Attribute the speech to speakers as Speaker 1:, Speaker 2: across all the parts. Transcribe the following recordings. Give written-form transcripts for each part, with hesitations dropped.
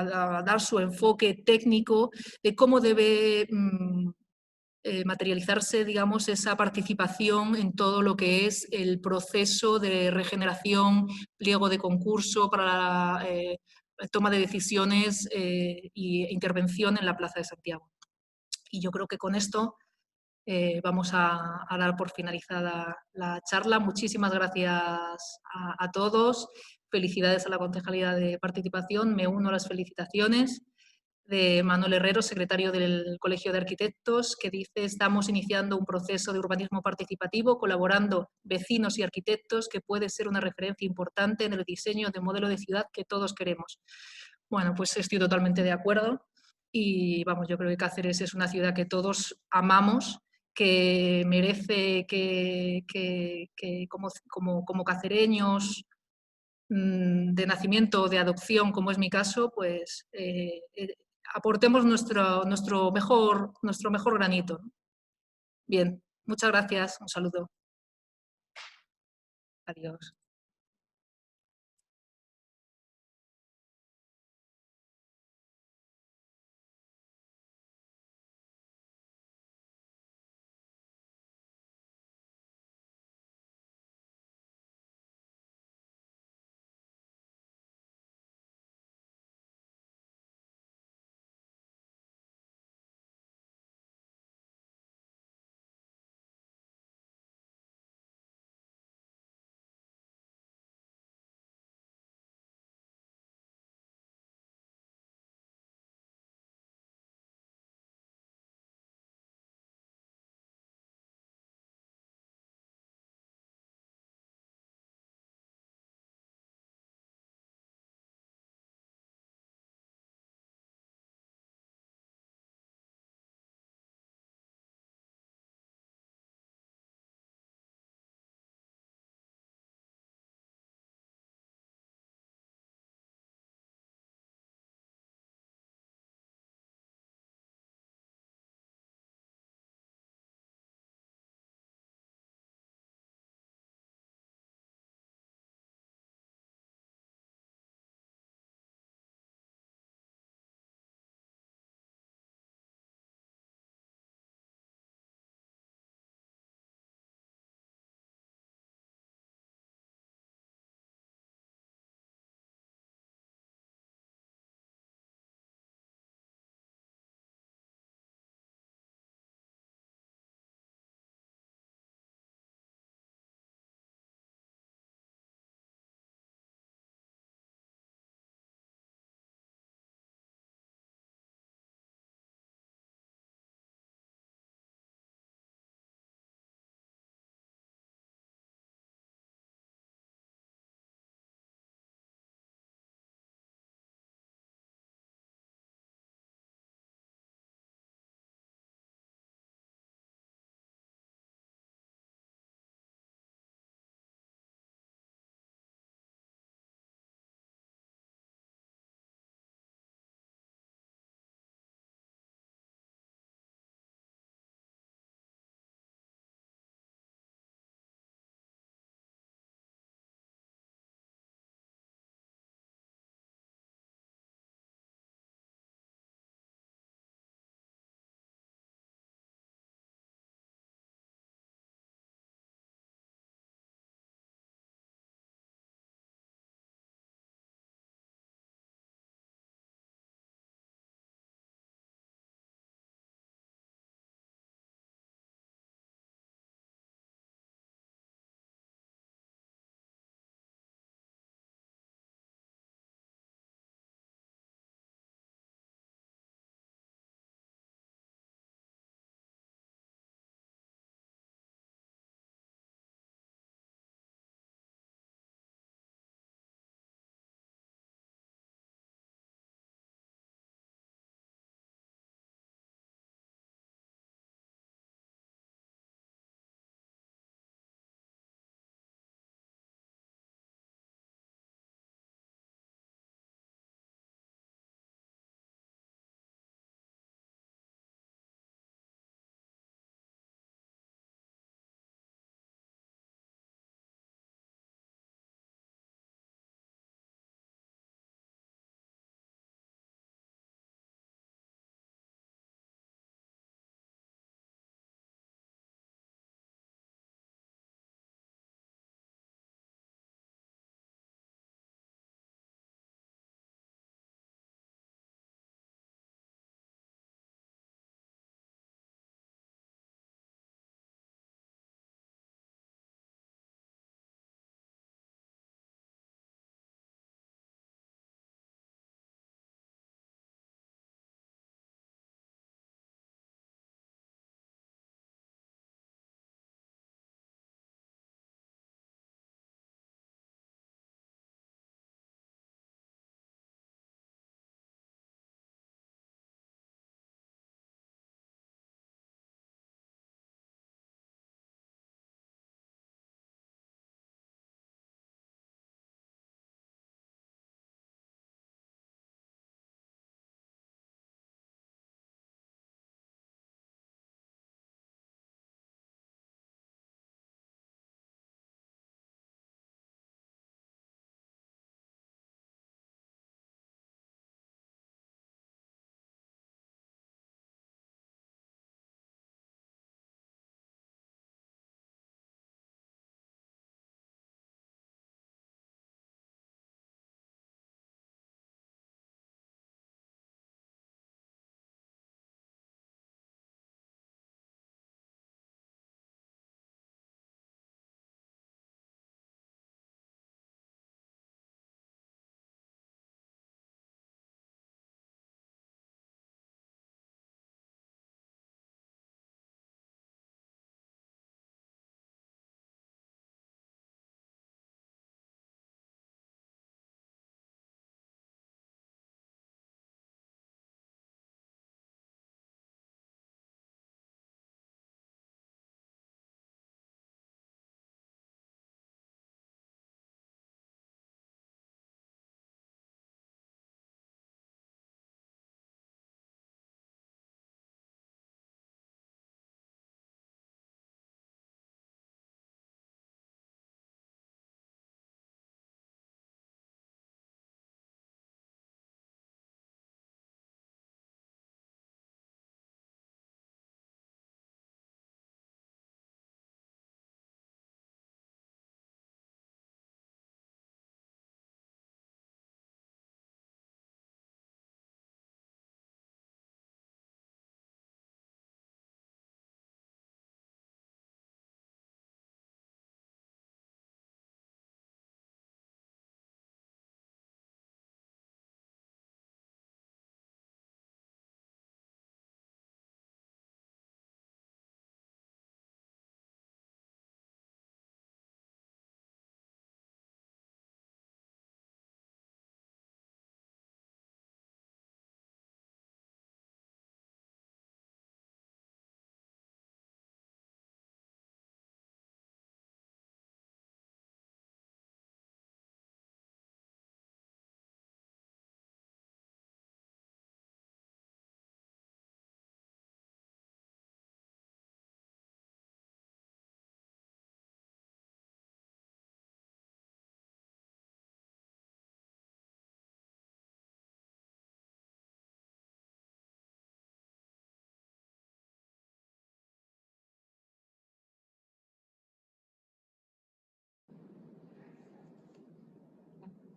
Speaker 1: a dar su enfoque técnico de cómo debe materializarse, digamos, esa participación en todo lo que es el proceso de regeneración, pliego de concurso para la toma de decisiones e intervención en la Plaza de Santiago. Y yo creo que con esto vamos a dar por finalizada la charla. Muchísimas gracias a todos. Felicidades a la Concejalía de Participación. Me uno a las felicitaciones de Manuel Herrero, secretario del Colegio de Arquitectos, que dice: estamos iniciando un proceso de urbanismo participativo colaborando vecinos y arquitectos que puede ser una referencia importante en el diseño de modelo de ciudad que todos queremos. Bueno, pues estoy totalmente de acuerdo y vamos, yo creo que Cáceres es una ciudad que todos amamos, que merece que como cacereños de nacimiento o de adopción, como es mi caso, pues aportemos nuestro mejor granito. Bien, muchas gracias, un saludo. Adiós.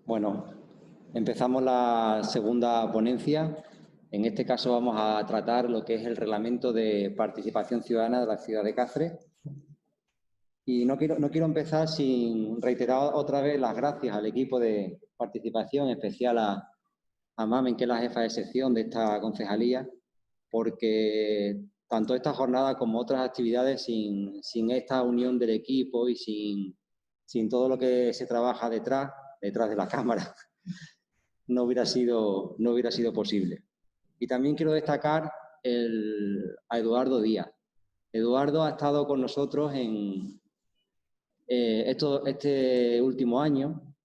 Speaker 2: Bueno, empezamos la segunda ponencia. En este caso vamos a tratar lo que es el reglamento de participación ciudadana de la ciudad de Cáceres. Y no quiero empezar sin reiterar otra vez las gracias al equipo de participación, en especial a Mamen, que es la jefa de sección de esta concejalía, porque tanto esta jornada como otras actividades, sin esta unión del equipo y sin todo lo que se trabaja detrás de la cámara, no hubiera sido posible. Y también quiero destacar a Eduardo Díaz. Eduardo ha estado con nosotros en este último año.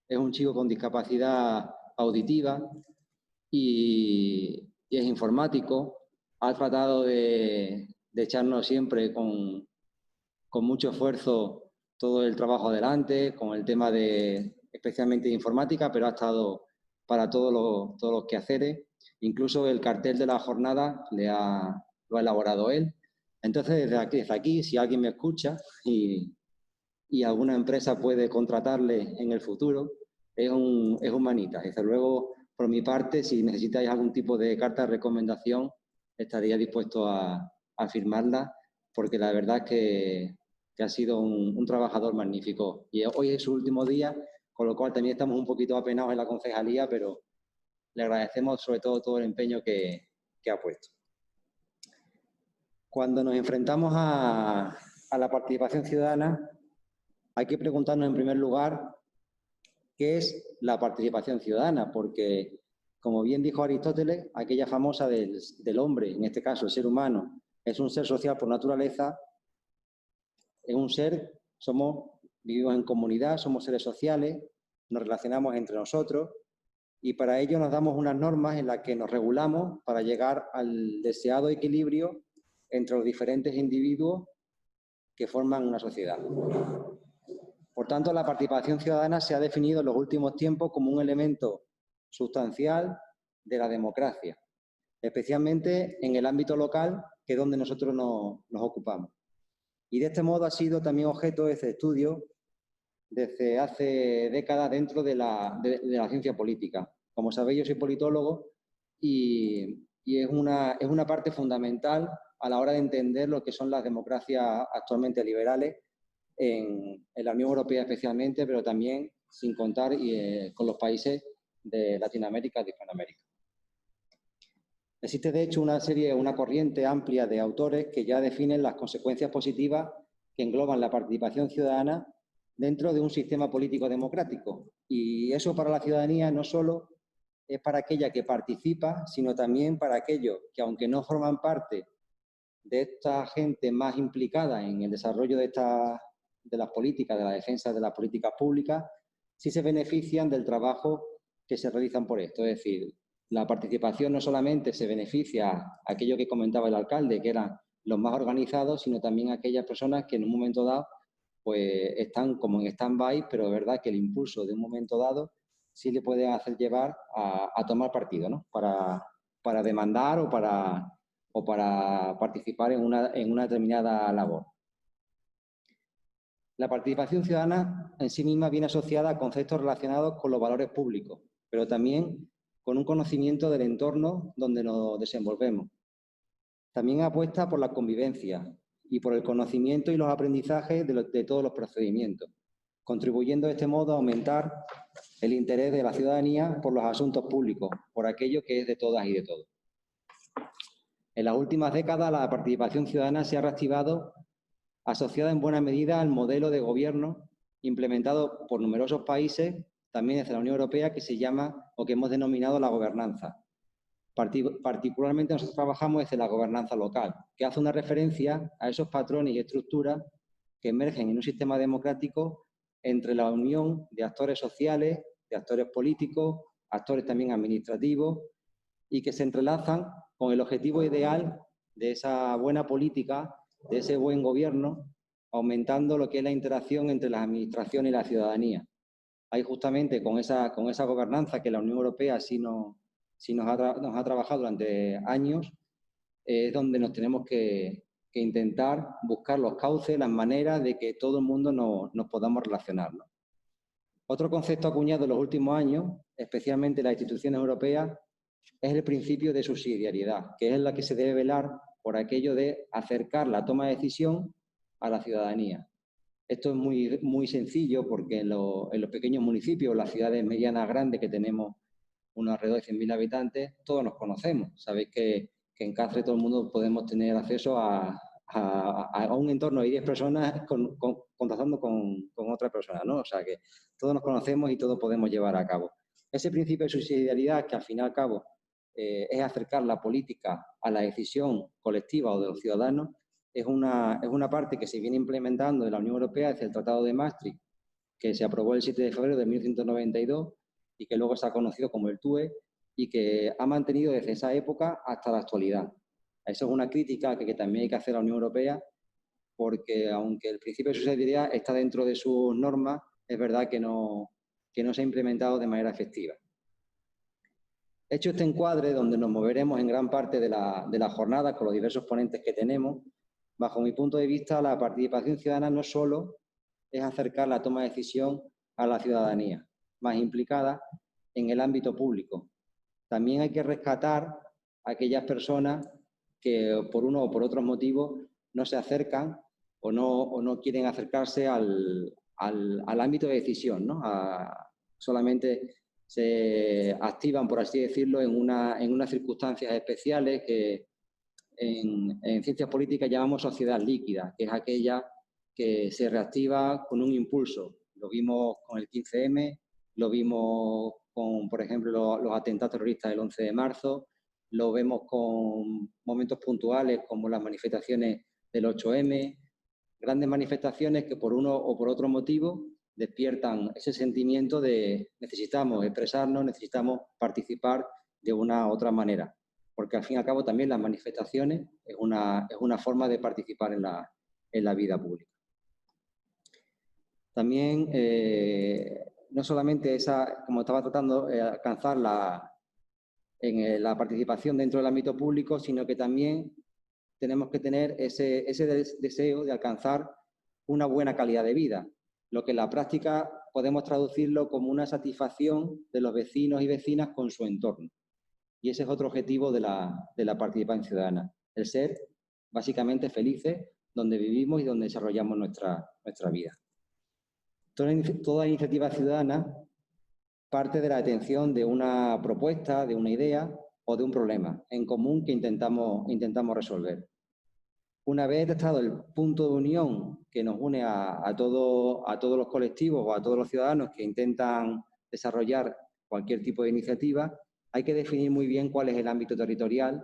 Speaker 2: Es un chico con discapacidad auditiva y es informático. Ha tratado de echarnos siempre con mucho esfuerzo todo el trabajo adelante, con el tema especialmente de informática, pero ha estado para todos los quehaceres. Incluso el cartel de la jornada lo ha elaborado él. Entonces, desde aquí, si alguien me escucha y alguna empresa puede contratarle en el futuro, es un manita. Desde luego, por mi parte, si necesitáis algún tipo de carta de recomendación, estaría dispuesto a firmarla, porque la verdad es que ha sido un trabajador magnífico. Y hoy es su último día, con lo cual también estamos un poquito apenados en la concejalía, pero le agradecemos sobre todo el empeño que ha puesto. Cuando nos enfrentamos a la participación ciudadana, hay que preguntarnos en primer lugar qué es la participación ciudadana, porque, como bien dijo Aristóteles, aquella famosa del hombre, en este caso el ser humano, es un ser social por naturaleza, es un ser, vivimos en comunidad, somos seres sociales, nos relacionamos entre nosotros y para ello nos damos unas normas en las que nos regulamos para llegar al deseado equilibrio entre los diferentes individuos que forman una sociedad. Por tanto, la participación ciudadana se ha definido en los últimos tiempos como un elemento sustancial de la democracia, especialmente en el ámbito local, que es donde nosotros nos ocupamos. Y de este modo ha sido también objeto de este estudio desde hace décadas dentro de la ciencia política. Como sabéis, yo soy politólogo y es una parte fundamental a la hora de entender lo que son las democracias actualmente liberales en la Unión Europea especialmente, pero también sin contar con los países de Latinoamérica y de Hispanoamérica. Existe, de hecho, una corriente amplia de autores que ya definen las consecuencias positivas que engloban la participación ciudadana dentro de un sistema político democrático. Y eso para la ciudadanía no solo es para aquella que participa, sino también para aquellos que, aunque no forman parte de esta gente más implicada en el desarrollo de las políticas, de la defensa de las políticas públicas, sí se benefician del trabajo que se realizan por esto. Es decir, la participación no solamente se beneficia a aquello que comentaba el alcalde, que eran los más organizados, sino también a aquellas personas que en un momento dado pues están como en stand-by, pero es verdad que el impulso de un momento dado sí le puede hacer llevar a tomar partido, ¿no? Para demandar o para participar en una determinada labor. La participación ciudadana en sí misma viene asociada a conceptos relacionados con los valores públicos, pero también con un conocimiento del entorno donde nos desenvolvemos. También apuesta por la convivencia y por el conocimiento y los aprendizajes de todos los procedimientos, contribuyendo de este modo a aumentar el interés de la ciudadanía por los asuntos públicos, por aquello que es de todas y de todos. En las últimas décadas, la participación ciudadana se ha reactivado asociada en buena medida al modelo de gobierno implementado por numerosos países, también desde la Unión Europea, que se llama o que hemos denominado la gobernanza. Particularmente nosotros trabajamos desde la gobernanza local, que hace una referencia a esos patrones y estructuras que emergen en un sistema democrático entre la unión de actores sociales, de actores políticos, actores también administrativos, y que se entrelazan con el objetivo ideal de esa buena política, de ese buen gobierno, aumentando lo que es la interacción entre las administraciones y la ciudadanía. Ahí justamente con esa gobernanza que la Unión Europea sí nos ha trabajado durante años, es donde nos tenemos que intentar buscar los cauces, las maneras de que todo el mundo nos podamos relacionar, ¿no? Otro concepto acuñado en los últimos años, especialmente en las instituciones europeas, es el principio de subsidiariedad, que es la que se debe velar por aquello de acercar la toma de decisión a la ciudadanía. Esto es muy sencillo porque en los pequeños municipios, las ciudades medianas grandes que tenemos unos alrededor de 100.000 habitantes, todos nos conocemos. Sabéis que en Cáceres todo el mundo podemos tener acceso a un entorno de 10 personas contactando con otra persona, ¿no? O sea que todos nos conocemos y todos podemos llevar a cabo. Ese principio de subsidiariedad, que al fin y al cabo es acercar la política a la decisión colectiva o de los ciudadanos, es una parte que se viene implementando en la Unión Europea desde el Tratado de Maastricht, que se aprobó el 7 de febrero de 1992 y que luego se ha conocido como el TUE y que ha mantenido desde esa época hasta la actualidad. Eso es una crítica que también hay que hacer a la Unión Europea, porque aunque el principio de subsidiariedad está dentro de sus normas, es verdad que no se ha implementado de manera efectiva. Hecho este encuadre, donde nos moveremos en gran parte de la jornada con los diversos ponentes que tenemos, bajo mi punto de vista, la participación ciudadana no solo es acercar la toma de decisión a la ciudadanía más implicada en el ámbito público. También hay que rescatar a aquellas personas que por uno o por otros motivos no se acercan o no quieren acercarse al ámbito de decisión, ¿no? Solamente se activan, por así decirlo, en unas circunstancias especiales que en ciencias políticas llamamos sociedad líquida, que es aquella que se reactiva con un impulso. Lo vimos con el 15M, lo vimos con, por ejemplo, los atentados terroristas del 11 de marzo, lo vemos con momentos puntuales como las manifestaciones del 8M, grandes manifestaciones que por uno o por otro motivo despiertan ese sentimiento de necesitamos expresarnos, necesitamos participar de una u otra manera. Porque al fin y al cabo también las manifestaciones es una forma de participar en la vida pública. También, no solamente esa, como estaba tratando, alcanzar la participación dentro del ámbito público, sino que también tenemos que tener ese deseo de alcanzar una buena calidad de vida, lo que en la práctica podemos traducirlo como una satisfacción de los vecinos y vecinas con su entorno. Y ese es otro objetivo de la participación ciudadana, el ser básicamente felices donde vivimos y donde desarrollamos nuestra vida. Toda iniciativa ciudadana parte de la atención de una propuesta, de una idea o de un problema en común que intentamos resolver. Una vez detectado el punto de unión que nos une a todos los colectivos o a todos los ciudadanos que intentan desarrollar cualquier tipo de iniciativa, hay que definir muy bien cuál es el ámbito territorial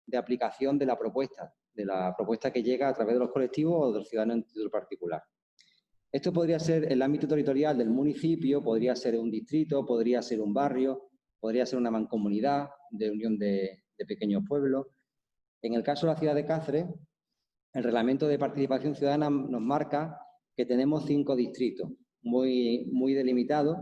Speaker 2: de aplicación de la propuesta que llega a través de los colectivos o de los ciudadanos en título particular. Esto podría ser el ámbito territorial del municipio, podría ser un distrito, podría ser un barrio, podría ser una mancomunidad de unión de pequeños pueblos. En el caso de la ciudad de Cáceres, el Reglamento de Participación Ciudadana nos marca que tenemos 5 distritos muy delimitados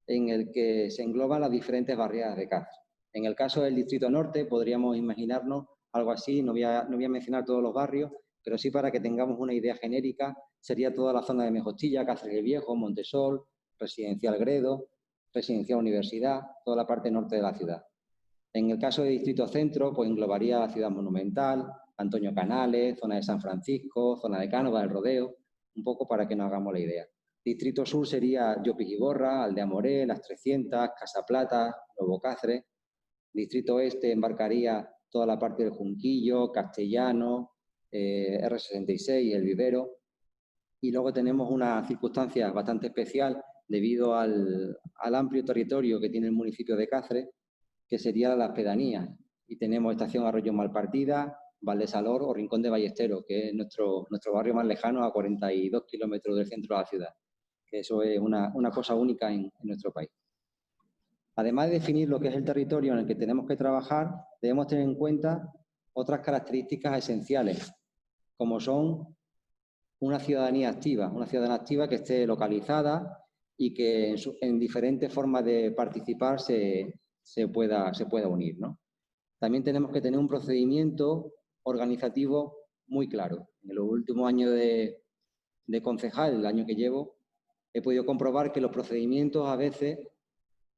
Speaker 2: en el que se engloban las diferentes barriadas de Cáceres. En el caso del Distrito Norte podríamos imaginarnos algo así, no voy a mencionar todos los barrios, pero sí para que tengamos una idea genérica, sería toda la zona de Mejostilla, Cáceres el Viejo, Montesol, Residencial Gredo, Residencial Universidad, toda la parte norte de la ciudad. En el caso de Distrito Centro, pues englobaría la Ciudad Monumental, Antonio Canales, zona de San Francisco, zona de Cánovas, El Rodeo, un poco para que nos hagamos la idea. Distrito Sur sería Llopis y Borra, Aldea Moré, Las 300, Casa Plata, Nuevo Cáceres. Distrito Oeste embarcaría toda la parte del Junquillo, Castellano, R66, El Vivero. Y luego tenemos una circunstancia bastante especial debido al amplio territorio que tiene el municipio de Cáceres, que sería las pedanías. Y tenemos Estación Arroyo Malpartida, Valdesalor o Rincón de Ballesteros, que es nuestro barrio más lejano a 42 kilómetros del centro de la ciudad. Que eso es una cosa única en nuestro país. Además de definir lo que es el territorio en el que tenemos que trabajar, debemos tener en cuenta otras características esenciales, como son una ciudadanía activa que esté localizada y que en diferentes formas de participar se pueda unir, ¿no? También tenemos que tener un procedimiento organizativo muy claro. En los últimos años de concejal, el año que llevo, he podido comprobar que los procedimientos a veces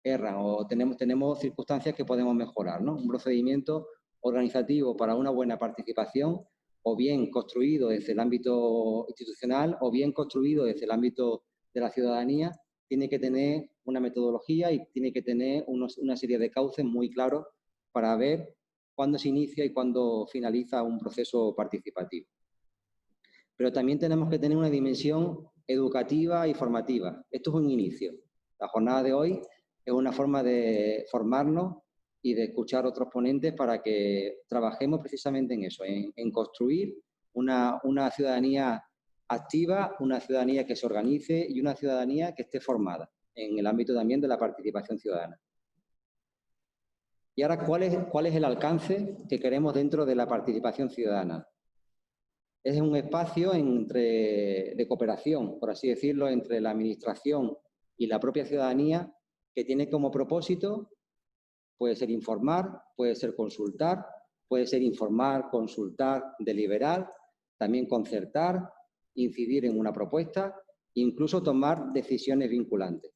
Speaker 2: erran o tenemos circunstancias que podemos mejorar, ¿no? Un procedimiento organizativo para una buena participación, o bien construido desde el ámbito institucional o bien construido desde el ámbito de la ciudadanía, tiene que tener una metodología y tiene que tener una serie de cauces muy claros para ver cuándo se inicia y cuándo finaliza un proceso participativo. Pero también tenemos que tener una dimensión educativa y formativa. Esto es un inicio. La jornada de hoy es una forma de formarnos y de escuchar a otros ponentes para que trabajemos precisamente en eso, en construir una ciudadanía activa, una ciudadanía que se organice y una ciudadanía que esté formada en el ámbito también de la participación ciudadana. Y ahora, ¿cuál es el alcance que queremos dentro de la participación ciudadana? Es un espacio de cooperación, por así decirlo, entre la administración y la propia ciudadanía, que tiene como propósito, puede ser informar, puede ser consultar, puede ser informar, consultar, deliberar, también concertar, incidir en una propuesta, incluso tomar decisiones vinculantes.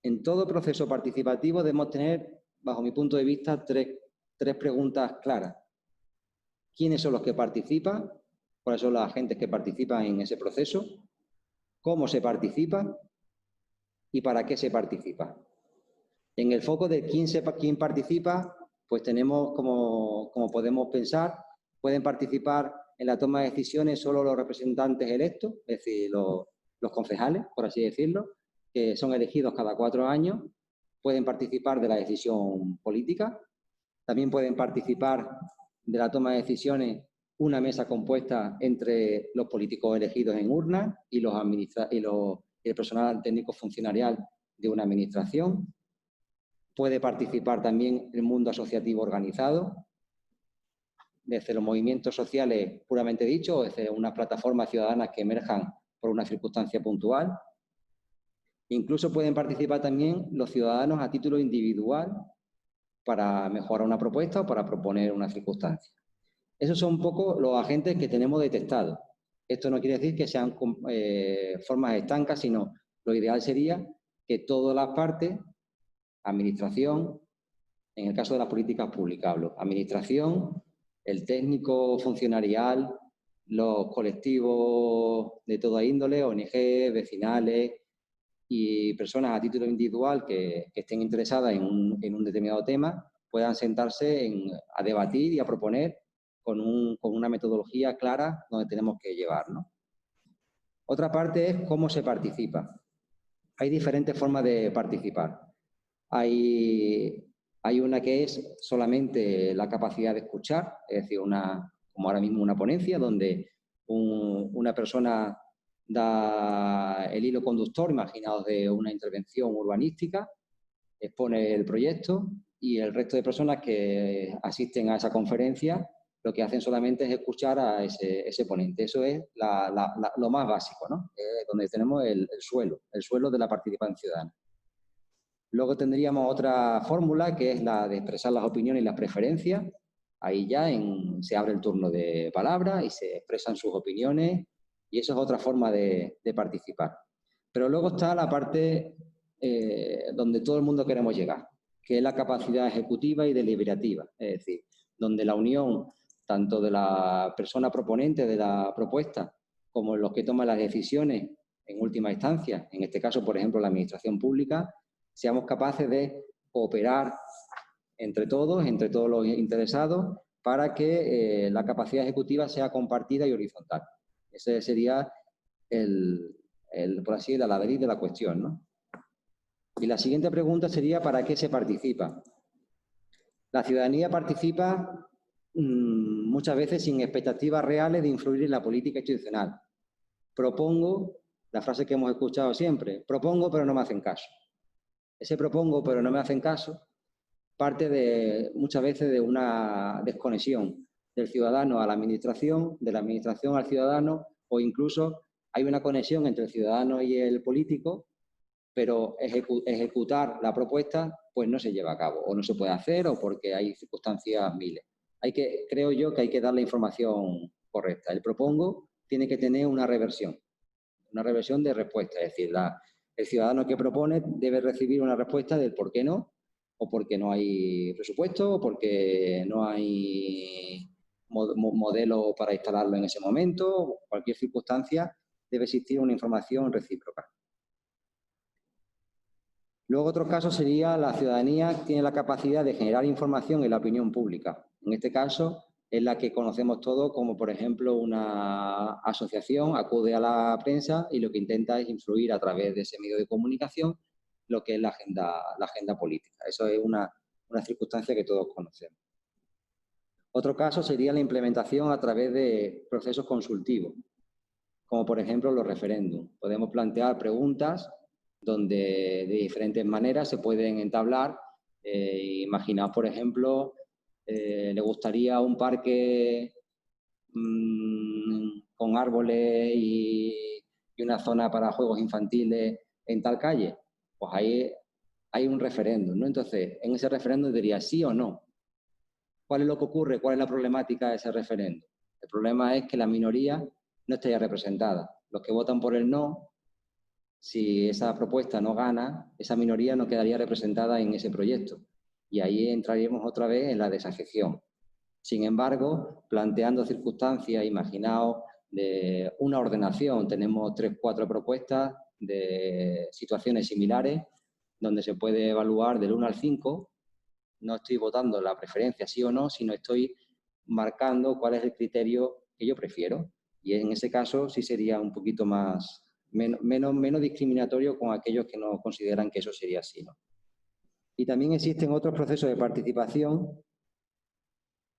Speaker 2: En todo proceso participativo debemos tener, bajo mi punto de vista, tres preguntas claras. ¿Quiénes son los que participan? ¿Cuáles son las agentes que participan en ese proceso? ¿Cómo se participa? ¿Y para qué se participa? En el foco de quién participa, pues tenemos, como podemos pensar, pueden participar en la toma de decisiones solo los representantes electos, es decir, los concejales, por así decirlo, que son elegidos cada 4 años, pueden participar de la decisión política, también pueden participar de la toma de decisiones una mesa compuesta entre los políticos elegidos en urnas y el personal técnico funcionarial de una administración. Puede participar también el mundo asociativo organizado, desde los movimientos sociales puramente dicho, o desde unas plataformas ciudadanas que emerjan por una circunstancia puntual. Incluso pueden participar también los ciudadanos a título individual para mejorar una propuesta o para proponer una circunstancia. Esos son un poco los agentes que tenemos detectados. Esto no quiere decir que sean formas estancas, sino lo ideal sería que todas las partes, administración, en el caso de las políticas públicas hablo, administración, el técnico funcionarial, los colectivos de toda índole, ONG, vecinales y personas a título individual que estén interesadas en un determinado tema, puedan sentarse a debatir y a proponer con una metodología clara donde tenemos que llevar, ¿no? Otra parte es cómo se participa. Hay diferentes formas de participar. Hay una que es solamente la capacidad de escuchar, es decir, como ahora mismo una ponencia donde una persona da el hilo conductor, imaginaos de una intervención urbanística, expone el proyecto y el resto de personas que asisten a esa conferencia lo que hacen solamente es escuchar a ese ponente. Eso es lo más básico, ¿no? Donde tenemos el suelo de la participación ciudadana. Luego tendríamos otra fórmula que es la de expresar las opiniones y las preferencias. Ahí ya se abre el turno de palabra y se expresan sus opiniones y eso es otra forma de participar. Pero luego está la parte donde todo el mundo queremos llegar, que es la capacidad ejecutiva y deliberativa, es decir, donde la unión tanto de la persona proponente de la propuesta como los que toman las decisiones en última instancia, en este caso, por ejemplo, la administración pública, seamos capaces de cooperar entre todos los interesados, para que la capacidad ejecutiva sea compartida y horizontal. Ese sería por así decirlo, la raíz de la cuestión, ¿no? Y la siguiente pregunta sería, ¿para qué se participa? La ciudadanía participa muchas veces sin expectativas reales de influir en la política institucional. Propongo, la frase que hemos escuchado siempre, propongo pero no me hacen caso. Ese propongo pero no me hacen caso parte muchas veces de una desconexión del ciudadano a la administración, de la administración al ciudadano, o incluso hay una conexión entre el ciudadano y el político, pero ejecutar la propuesta pues no se lleva a cabo, o no se puede hacer, o porque hay circunstancias miles. Creo yo que hay que dar la información correcta. El propongo tiene que tener una reversión. una reversión de respuesta. Es decir, el ciudadano que propone debe recibir una respuesta del por qué no, o porque no hay presupuesto, o porque no hay modelo para instalarlo en ese momento, cualquier circunstancia, debe existir una información recíproca. Luego, otro caso sería la ciudadanía tiene la capacidad de generar información en la opinión pública. En este caso, es la que conocemos todos como, por ejemplo, una asociación acude a la prensa y lo que intenta es influir a través de ese medio de comunicación lo que es la agenda política. Eso es una circunstancia que todos conocemos. Otro caso sería la implementación a través de procesos consultivos, como por ejemplo los referéndums. Podemos plantear preguntas donde de diferentes maneras se pueden entablar. Imaginaos, por ejemplo, ¿le gustaría un parque con árboles y una zona para juegos infantiles en tal calle? Pues ahí hay un referéndum, ¿no? Entonces, en ese referéndum diría sí o no. ¿Cuál es lo que ocurre? ¿Cuál es la problemática de ese referéndum? El problema es que la minoría no estaría representada. Los que votan por el no, si esa propuesta no gana, esa minoría no quedaría representada en ese proyecto. Y ahí entraríamos otra vez en la desafección. Sin embargo, planteando circunstancias, imaginaos de una ordenación, tenemos 3 o 4 propuestas de situaciones similares, donde se puede evaluar del 1 al 5. No estoy votando la preferencia sí o no, sino estoy marcando cuál es el criterio que yo prefiero. Y en ese caso sí sería un poquito menos discriminatorio con aquellos que no consideran que eso sería así, ¿no? Y también existen otros procesos de participación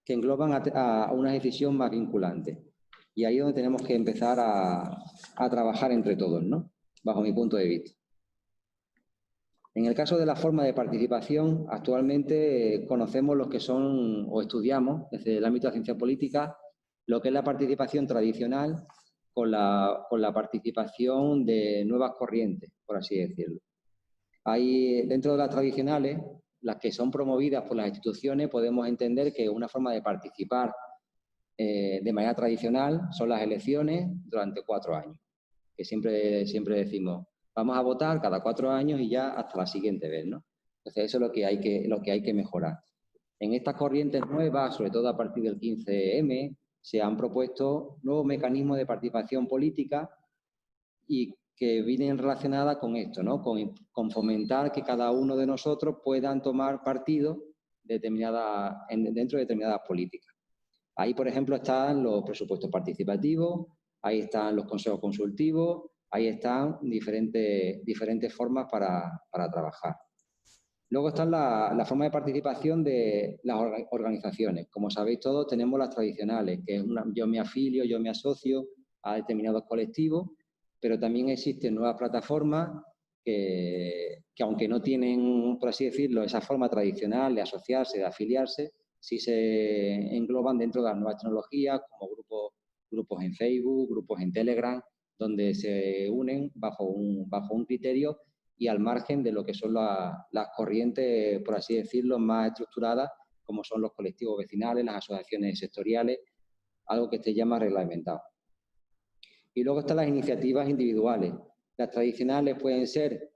Speaker 2: que engloban a una decisión más vinculante. Y ahí es donde tenemos que empezar a trabajar entre todos, ¿no? Bajo mi punto de vista. En el caso de la forma de participación, actualmente conocemos los que son, o estudiamos desde el ámbito de la ciencia política, lo que es la participación tradicional con la participación de nuevas corrientes, por así decirlo. Hay, dentro de las tradicionales, las que son promovidas por las instituciones, podemos entender que una forma de participar de manera tradicional son las elecciones durante 4 años, que siempre decimos, vamos a votar cada 4 años y ya hasta la siguiente vez, ¿no? Entonces eso es lo que hay que mejorar. En estas corrientes nuevas, sobre todo a partir del 15M, se han propuesto nuevos mecanismos de participación política y que vienen relacionadas con esto, ¿no? Con fomentar que cada uno de nosotros puedan tomar partido dentro de determinadas políticas. Ahí, por ejemplo, están los presupuestos participativos, ahí están los consejos consultivos, ahí están diferentes formas para trabajar. Luego están la forma de participación de las organizaciones. Como sabéis todos, tenemos las tradicionales, que es yo me afilio, yo me asocio a determinados colectivos, pero también existen nuevas plataformas que aunque no tienen, por así decirlo, esa forma tradicional de asociarse, de afiliarse, sí se engloban dentro de las nuevas tecnologías, como grupos en Facebook, grupos en Telegram, donde se unen bajo un criterio y al margen de lo que son las corrientes, por así decirlo, más estructuradas, como son los colectivos vecinales, las asociaciones sectoriales, algo que se llama reglamentado. Y luego están las iniciativas individuales. Las tradicionales pueden ser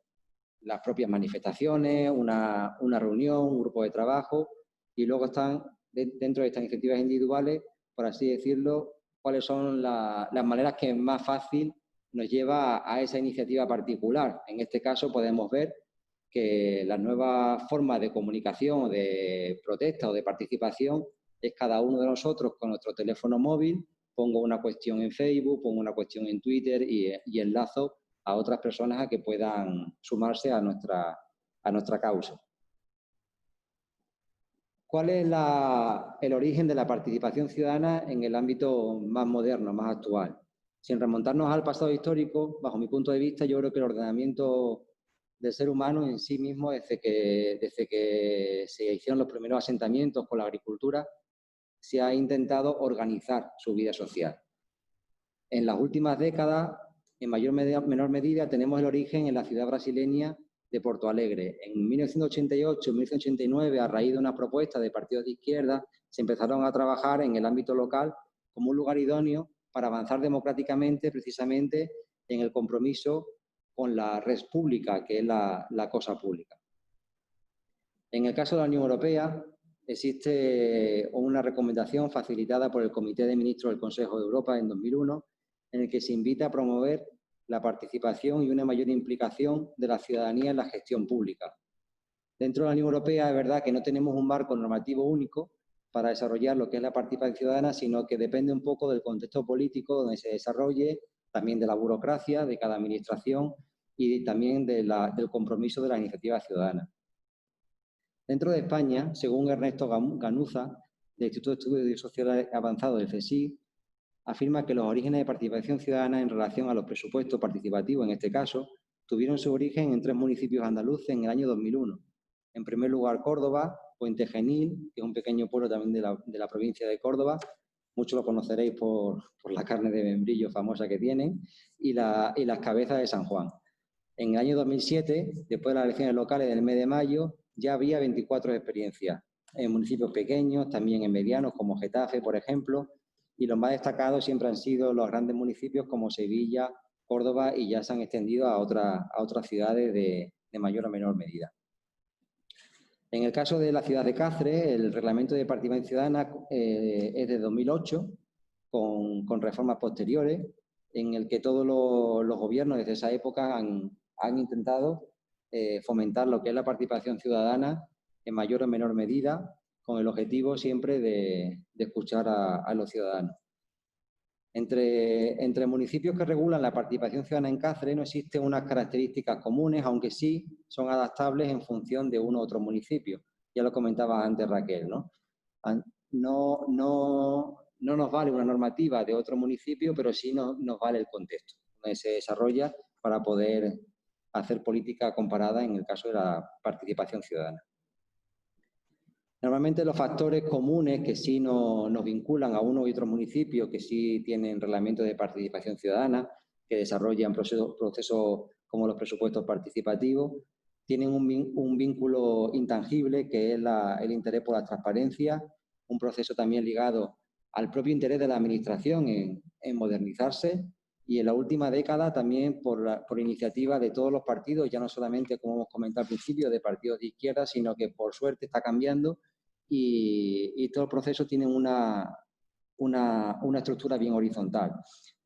Speaker 2: las propias manifestaciones, una reunión, un grupo de trabajo, y luego están dentro de estas iniciativas individuales, por así decirlo, cuáles son las maneras que más fácil nos lleva a esa iniciativa particular. En este caso podemos ver que las nuevas formas de comunicación, de protesta o de participación es cada uno de nosotros con nuestro teléfono móvil, pongo una cuestión en Facebook, pongo una cuestión en Twitter y enlazo a otras personas a que puedan sumarse a nuestra causa. ¿Cuál es el origen de la participación ciudadana en el ámbito más moderno, más actual? Sin remontarnos al pasado histórico, bajo mi punto de vista, yo creo que el ordenamiento del ser humano en sí mismo, desde que se hicieron los primeros asentamientos con la agricultura, se ha intentado organizar su vida social. En las últimas décadas, en menor medida, tenemos el origen en la ciudad brasileña de Porto Alegre. En 1988, 1989, a raíz de una propuesta de partidos de izquierda, se empezaron a trabajar en el ámbito local como un lugar idóneo para avanzar democráticamente, precisamente en el compromiso con la res pública, que es la cosa pública. En el caso de la Unión Europea, existe una recomendación facilitada por el Comité de Ministros del Consejo de Europa en 2001, en el que se invita a promover la participación y una mayor implicación de la ciudadanía en la gestión pública. Dentro de la Unión Europea es verdad que no tenemos un marco normativo único para desarrollar lo que es la participación ciudadana, sino que depende un poco del contexto político donde se desarrolle, también de la burocracia de cada administración y también del compromiso de la iniciativa ciudadana. Dentro de España, según Ernesto Ganuza, del Instituto de Estudios Sociales Avanzados del CSIC, afirma que los orígenes de participación ciudadana en relación a los presupuestos participativos, en este caso, tuvieron su origen en 3 municipios andaluces en el año 2001. En primer lugar, Córdoba, Puente Genil, que es un pequeño pueblo también de la provincia de Córdoba, muchos lo conoceréis por la carne de membrillo famosa que tienen, y las Cabezas de San Juan. En el año 2007, después de las elecciones locales del mes de mayo, ya había 24 experiencias en municipios pequeños, también en medianos, como Getafe, por ejemplo, y los más destacados siempre han sido los grandes municipios como Sevilla, Córdoba, y ya se han extendido a otras ciudades de mayor o menor medida. En el caso de la ciudad de Cáceres, el reglamento de participación ciudadana es de 2008, con reformas posteriores, en el que todos los gobiernos desde esa época han intentado fomentar lo que es la participación ciudadana en mayor o menor medida, con el objetivo siempre de escuchar a los ciudadanos. Entre municipios que regulan la participación ciudadana en Cáceres no existen unas características comunes, aunque sí son adaptables en función de uno u otro municipio. Ya lo comentaba antes Raquel, ¿no? No nos vale una normativa de otro municipio, pero sí nos vale el contexto donde se desarrolla para poder hacer política comparada en el caso de la participación ciudadana. Normalmente los factores comunes que sí nos vinculan a uno y otro municipio que sí tienen reglamentos de participación ciudadana, que desarrollan procesos como los presupuestos participativos, tienen un vínculo intangible que es el interés por la transparencia, un proceso también ligado al propio interés de la administración en modernizarse, y en la última década también por iniciativa de todos los partidos, ya no solamente, como hemos comentado al principio, de partidos de izquierda, sino que por suerte está cambiando y todo el proceso tiene una estructura bien horizontal.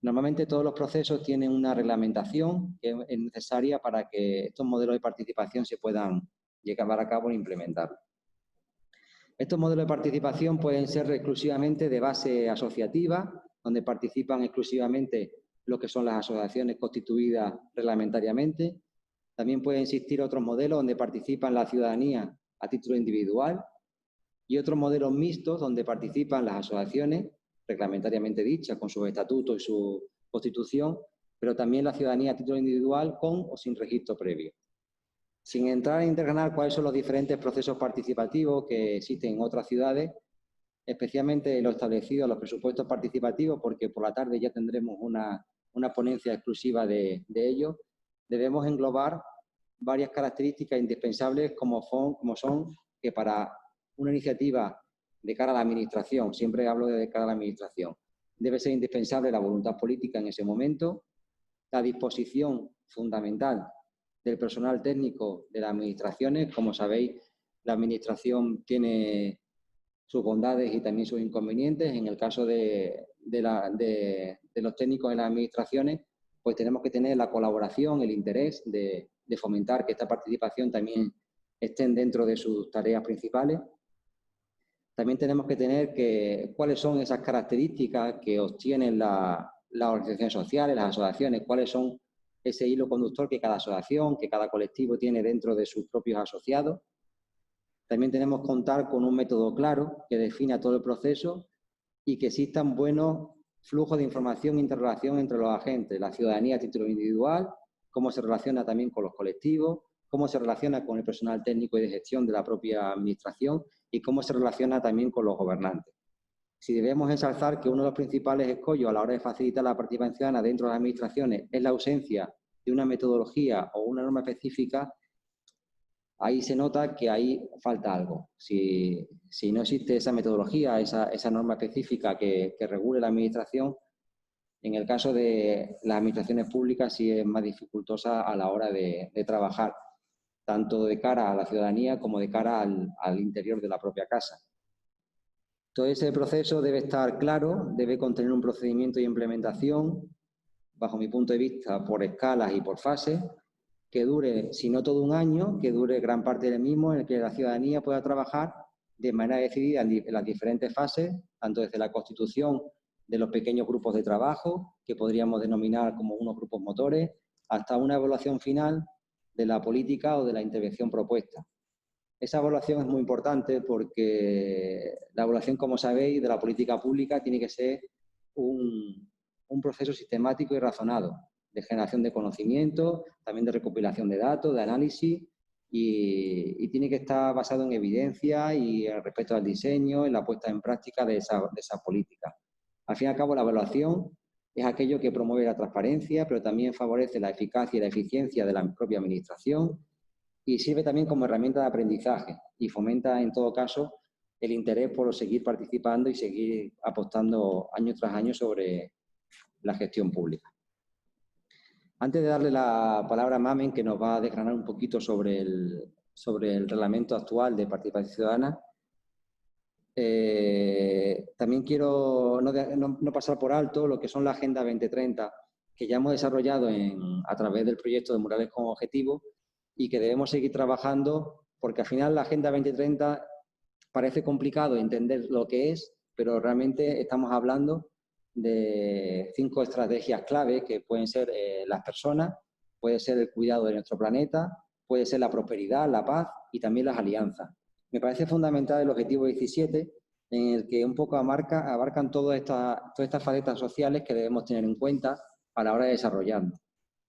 Speaker 2: Normalmente todos los procesos tienen una reglamentación que es necesaria para que estos modelos de participación se puedan llevar a cabo e implementar. Estos modelos de participación pueden ser exclusivamente de base asociativa, donde participan exclusivamente lo que son las asociaciones constituidas reglamentariamente. También pueden existir otros modelos donde participan la ciudadanía a título individual y otros modelos mixtos donde participan las asociaciones reglamentariamente dichas con sus estatutos y su constitución, pero también la ciudadanía a título individual con o sin registro previo. Sin entrar a interganar cuáles son los diferentes procesos participativos que existen en otras ciudades, especialmente lo establecido en los presupuestos participativos, porque por la tarde ya tendremos una ponencia exclusiva de ello, debemos englobar varias características indispensables como son que para una iniciativa de cara a la administración, siempre hablo de cara a la administración, debe ser indispensable la voluntad política en ese momento, la disposición fundamental del personal técnico de las administraciones. Como sabéis, la administración tiene sus bondades y también sus inconvenientes. En el caso de los técnicos de las administraciones, pues tenemos que tener la colaboración, el interés de fomentar que esta participación también estén dentro de sus tareas principales. También tenemos que tener cuáles son esas características que obtienen las organizaciones sociales, las asociaciones, cuáles son ese hilo conductor que cada asociación, que cada colectivo tiene dentro de sus propios asociados. También tenemos que contar con un método claro que defina todo el proceso y que existan buenos flujos de información e interrelación entre los agentes, la ciudadanía a título individual, cómo se relaciona también con los colectivos, cómo se relaciona con el personal técnico y de gestión de la propia administración y cómo se relaciona también con los gobernantes. Si debemos ensalzar que uno de los principales escollos a la hora de facilitar la participación ciudadana dentro de las administraciones es la ausencia de una metodología o una norma específica, ahí se nota que ahí falta algo. Si no existe esa metodología, esa norma específica que regule la administración, En el caso de las administraciones públicas sí es más dificultosa a la hora de trabajar, tanto de cara a la ciudadanía como de cara al interior de la propia casa. Todo ese proceso debe estar claro, debe contener un procedimiento de implementación, bajo mi punto de vista, por escalas y por fases, que dure, si no todo un año, que dure gran parte del mismo, en el que la ciudadanía pueda trabajar de manera decidida en las diferentes fases, tanto desde la constitución de los pequeños grupos de trabajo, que podríamos denominar como unos grupos motores, hasta una evaluación final de la política o de la intervención propuesta. Esa evaluación es muy importante porque la evaluación, como sabéis, de la política pública tiene que ser un proceso sistemático y razonado, de generación de conocimiento, también de recopilación de datos, de análisis, y tiene que estar basado en evidencia y en respeto al diseño, en la puesta en práctica de esa política. Al fin y al cabo, la evaluación es aquello que promueve la transparencia, pero también favorece la eficacia y la eficiencia de la propia administración y sirve también como herramienta de aprendizaje y fomenta, en todo caso, el interés por seguir participando y seguir apostando año tras año sobre la gestión pública. Antes de darle la palabra a Mamen, que nos va a desgranar un poquito sobre el reglamento actual de participación ciudadana, también quiero no pasar por alto lo que son la Agenda 2030, que ya hemos desarrollado a través del proyecto de Murales con Objetivos y que debemos seguir trabajando, porque al final la Agenda 2030 parece complicado entender lo que es, pero realmente estamos hablando de 5 estrategias clave que pueden ser las personas, puede ser el cuidado de nuestro planeta, puede ser la prosperidad, la paz y también las alianzas. Me parece fundamental el objetivo 17, en el que un poco abarcan todas estas facetas sociales que debemos tener en cuenta a la hora de desarrollarnos.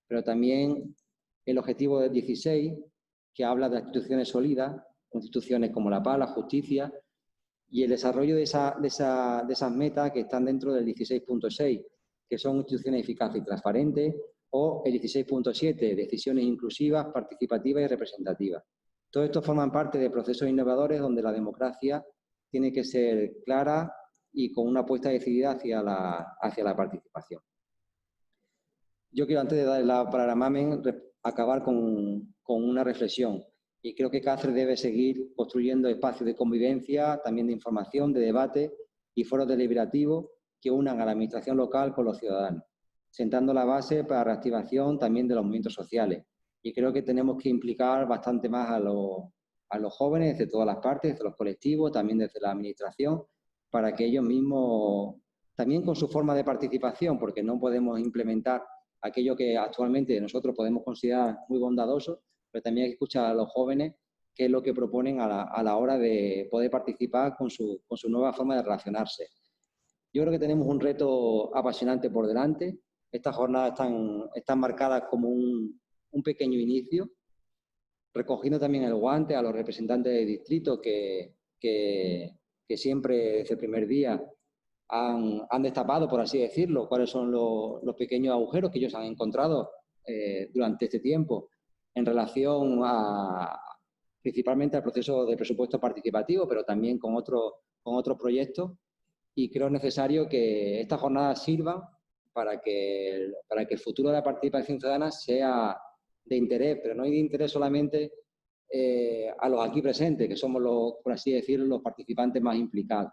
Speaker 2: Pero también el objetivo 16, que habla de instituciones sólidas, instituciones como la paz, la justicia, y el desarrollo de esas metas que están dentro del 16.6, que son instituciones eficaces y transparentes, o el 16.7, decisiones inclusivas, participativas y representativas. Todo esto forman parte de procesos innovadores donde la democracia tiene que ser clara y con una apuesta decidida hacia la participación. Yo quiero, antes de darle la palabra a Mamen, acabar con una reflexión. Y creo que Cáceres debe seguir construyendo espacios de convivencia, también de información, de debate y foros deliberativos que unan a la administración local con los ciudadanos, sentando la base para la reactivación también de los movimientos sociales. Y creo que tenemos que implicar bastante más a los jóvenes desde todas las partes, desde los colectivos, también desde la administración, para que ellos mismos, también con su forma de participación, porque no podemos implementar aquello que actualmente nosotros podemos considerar muy bondadoso, pero también hay que escuchar a los jóvenes qué es lo que proponen a la hora de poder participar con su nueva forma de relacionarse. Yo creo que tenemos un reto apasionante por delante. Estas jornadas están marcadas como un pequeño inicio, recogiendo también el guante a los representantes de distrito que siempre desde el primer día han destapado, por así decirlo, cuáles son los pequeños agujeros que ellos han encontrado durante este tiempo en relación principalmente al proceso de presupuesto participativo, pero también con otros proyectos. Y creo necesario que estas jornadas sirvan para que el futuro de la participación ciudadana sea de interés, pero no de interés solamente a los aquí presentes, que somos, por así decirlo, los participantes más implicados.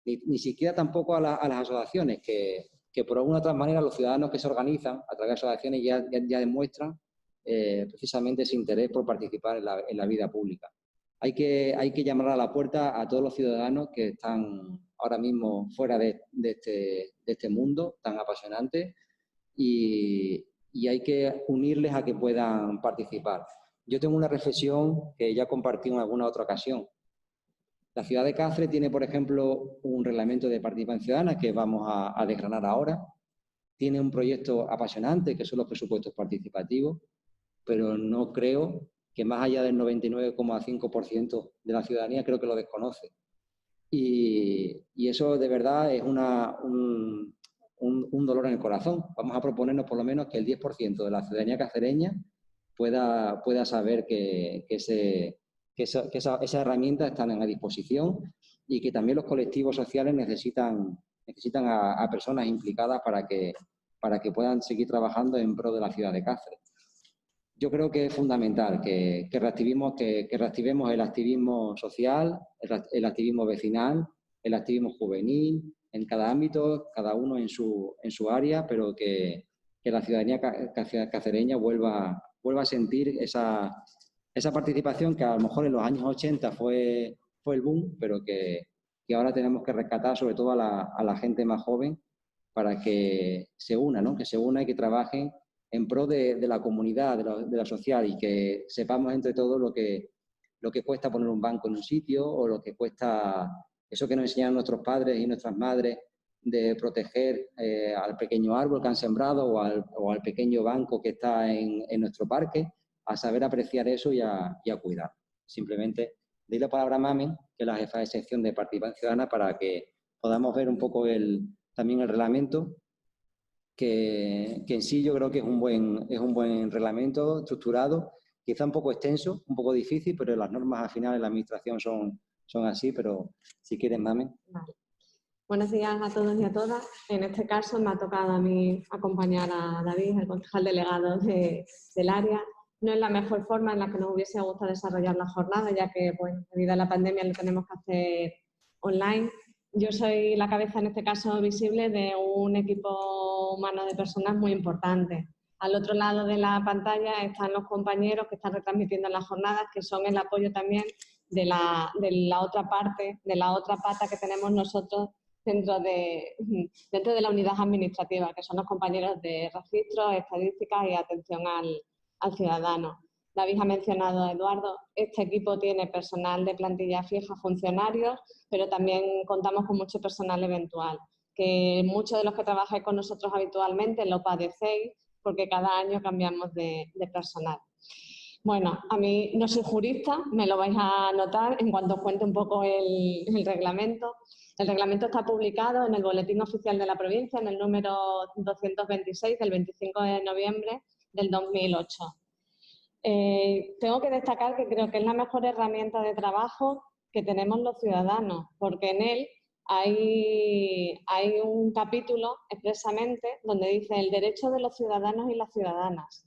Speaker 2: Ni siquiera tampoco a las asociaciones, que por alguna otra manera los ciudadanos que se organizan a través de asociaciones ya demuestran precisamente ese interés por participar en la vida pública. Hay que llamar a la puerta a todos los ciudadanos que están ahora mismo fuera de este mundo tan apasionante y hay que unirles a que puedan participar. Yo tengo una reflexión que ya compartí en alguna otra ocasión. La ciudad de Cáceres tiene, por ejemplo, un reglamento de participación ciudadana que vamos a desgranar ahora. Tiene un proyecto apasionante que son los presupuestos participativos, pero no creo que más allá del 99,5% de la ciudadanía creo que lo desconoce. Y eso de verdad es un dolor en el corazón. Vamos a proponernos por lo menos que el 10% de la ciudadanía cacereña pueda saber que esas herramientas están a disposición y que también los colectivos sociales necesitan necesitan a personas implicadas para que puedan seguir trabajando en pro de la ciudad de Cáceres. Yo creo que es fundamental que reactivemos el activismo social, el activismo vecinal, el activismo juvenil, en cada ámbito, cada uno en su área, pero que la ciudadanía cacereña vuelva a sentir esa participación que a lo mejor en los años 80 fue el boom, pero que ahora tenemos que rescatar sobre todo a la gente más joven para que se una, ¿no? Que se una y que trabajen en pro de la comunidad, de la social, y que sepamos entre todos lo que cuesta poner un banco en un sitio, o lo que cuesta eso que nos enseñaron nuestros padres y nuestras madres de proteger al pequeño árbol que han sembrado o al pequeño banco que está en nuestro parque, a saber apreciar eso y a cuidar. Simplemente doy la palabra a Mamen, que es la jefa de sección de Participación Ciudadana, para que podamos ver un poco también el reglamento, que en sí yo creo que es un buen reglamento estructurado, quizá un poco extenso, un poco difícil, pero las normas al final en la administración son así, pero si quieres, Mamen.
Speaker 3: Vale. Buenos días a todos y a todas. En este caso me ha tocado a mí acompañar a David, el concejal delegado del área. No es la mejor forma en la que nos hubiese gustado desarrollar la jornada, ya que debido a la pandemia lo tenemos que hacer online. Yo soy la cabeza, en este caso visible, de un equipo humano de personas muy importante. Al otro lado de la pantalla están los compañeros que están retransmitiendo las jornadas, que son el apoyo también de la otra parte, de la otra pata que tenemos nosotros dentro de la unidad administrativa, que son los compañeros de registro, estadísticas y atención al ciudadano. David ha mencionado a Eduardo, este equipo tiene personal de plantilla fija, funcionarios, pero también contamos con mucho personal eventual, que muchos de los que trabajáis con nosotros habitualmente lo padecéis porque cada año cambiamos de personal. Bueno, a mí no soy jurista, me lo vais a notar en cuanto os cuente un poco el reglamento. El reglamento está publicado en el Boletín Oficial de la Provincia, en el número 226 del 25 de noviembre del 2008. Tengo que destacar que creo que es la mejor herramienta de trabajo que tenemos los ciudadanos, porque en él hay un capítulo expresamente donde dice el derecho de los ciudadanos y las ciudadanas.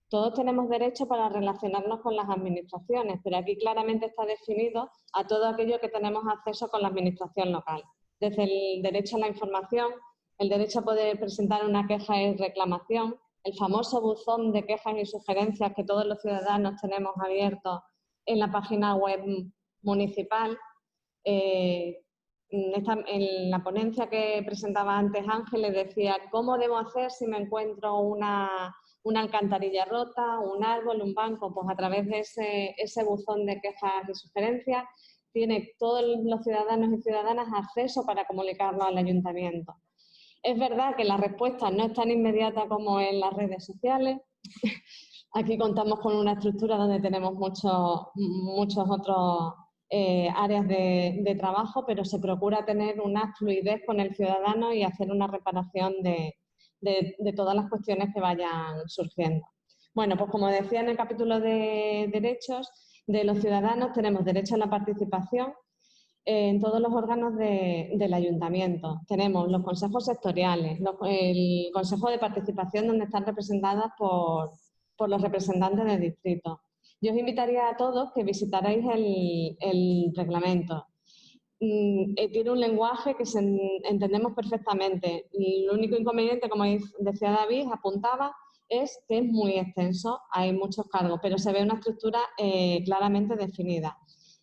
Speaker 3: Todos tenemos derecho para relacionarnos con las administraciones, pero aquí claramente está definido a todo aquello que tenemos acceso con la administración local. Desde el derecho a la información, el derecho a poder presentar una queja y reclamación, el famoso buzón de quejas y sugerencias que todos los ciudadanos tenemos abierto en la página web municipal. En la ponencia que presentaba antes Ángeles decía cómo debo hacer si me encuentro una alcantarilla rota, un árbol, un banco. Pues a través de ese buzón de quejas y sugerencias tiene todos los ciudadanos y ciudadanas acceso para comunicarlo al ayuntamiento. Es verdad que la respuesta no es tan inmediata como en las redes sociales. Aquí contamos con una estructura donde tenemos muchos otros áreas de trabajo, pero se procura tener una fluidez con el ciudadano y hacer una reparación de todas las cuestiones que vayan surgiendo. Bueno, pues como decía en el capítulo de derechos de los ciudadanos, tenemos derecho a la participación en todos los órganos del ayuntamiento. Tenemos los consejos sectoriales, el consejo de participación donde están representadas por los representantes del distrito. Yo os invitaría a todos que visitarais el reglamento. Tiene un lenguaje que entendemos perfectamente. El único inconveniente, como decía David, apuntaba, es que es muy extenso, hay muchos cargos, pero se ve una estructura claramente definida.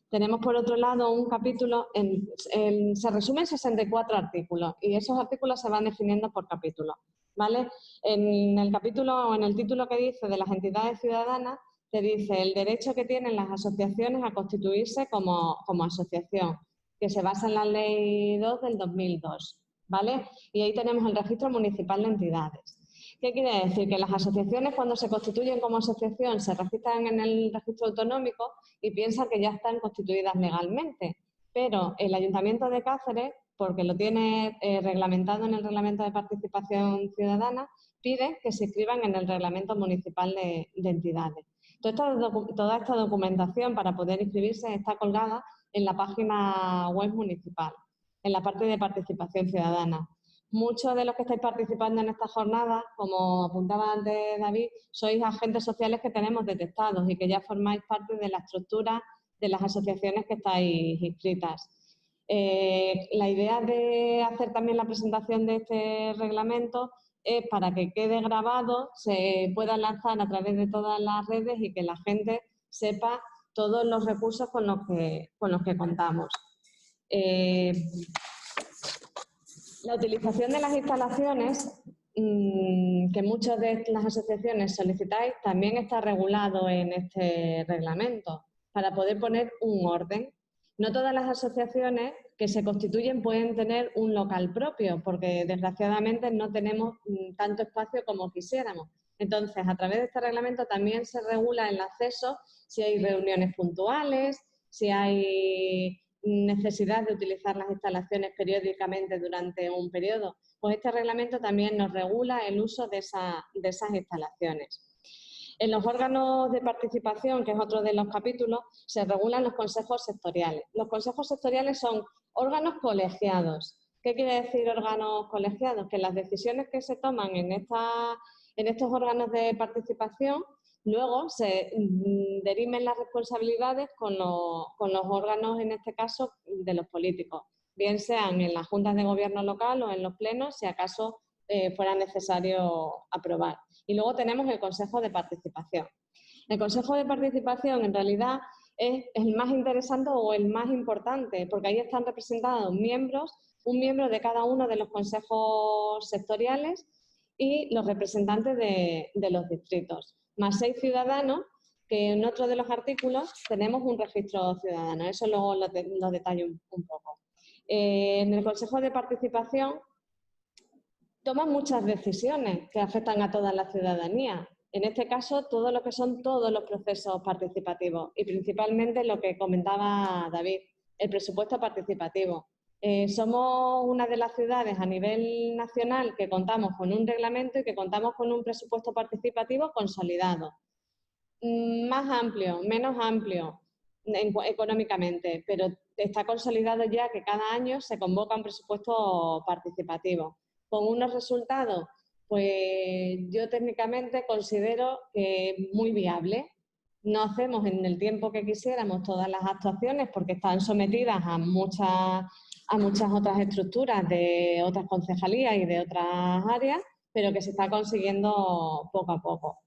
Speaker 3: Tenemos, por otro lado, un capítulo, se resumen 64 artículos y esos artículos se van definiendo por capítulo, ¿vale? En el capítulo o en el título que dice de las entidades ciudadanas, te dice el derecho que tienen las asociaciones a constituirse como asociación, que se basa en la Ley 2 del 2002, ¿vale? Y ahí tenemos el Registro Municipal de Entidades. ¿Qué quiere decir? Que las asociaciones, cuando se constituyen como asociación, se registran en el registro autonómico y piensan que ya están constituidas legalmente. Pero el Ayuntamiento de Cáceres, porque lo tiene reglamentado en el Reglamento de Participación Ciudadana, pide que se inscriban en el Reglamento Municipal de Entidades. Toda esta documentación para poder inscribirse está colgada en la página web municipal. en la parte de participación ciudadana. Muchos de los que estáis participando en esta jornada, como apuntaba antes David, sois agentes sociales que tenemos detectados y que ya formáis parte de la estructura de las asociaciones que estáis inscritas. La idea de hacer también la presentación de este reglamento es para que quede grabado, se pueda lanzar a través de todas las redes y que la gente sepa todos los recursos con los que contamos. La utilización de las instalaciones que muchas de las asociaciones solicitáis también está regulado en este reglamento para poder poner un orden. No todas las asociaciones que se constituyen pueden tener un local propio porque desgraciadamente no tenemos tanto espacio como quisiéramos. Entonces, a través de este reglamento también se regula el acceso si hay reuniones puntuales, si hay necesidad de utilizar las instalaciones periódicamente durante un periodo, pues este reglamento también nos regula el uso de esas instalaciones. En los órganos de participación, que es otro de los capítulos, se regulan los consejos sectoriales. Los consejos sectoriales son órganos colegiados. ¿Qué quiere decir órganos colegiados? Que las decisiones que se toman en estos órganos de participación luego se derimen las responsabilidades con los órganos, en este caso, de los políticos, bien sean en las juntas de gobierno local o en los plenos, si acaso fuera necesario aprobar. Y luego tenemos el Consejo de Participación. El Consejo de Participación, en realidad, es el más interesante o el más importante, porque ahí están representados miembros, un miembro de cada uno de los consejos sectoriales y los representantes de los distritos, más 6 ciudadanos, que en otro de los artículos tenemos un registro ciudadano. Eso luego lo detallo un poco. En el Consejo de Participación toman muchas decisiones que afectan a toda la ciudadanía. En este caso, todo lo que son todos los procesos participativos y principalmente lo que comentaba David, el presupuesto participativo. Somos una de las ciudades a nivel nacional que contamos con un reglamento y que contamos con un presupuesto participativo consolidado. Más amplio, menos amplio económicamente, pero está consolidado ya que cada año se convoca un presupuesto participativo. Con unos resultados, pues yo técnicamente considero que muy viable. No hacemos en el tiempo que quisiéramos todas las actuaciones porque están sometidas a muchas otras estructuras de otras concejalías y de otras áreas, pero que se está consiguiendo poco a poco.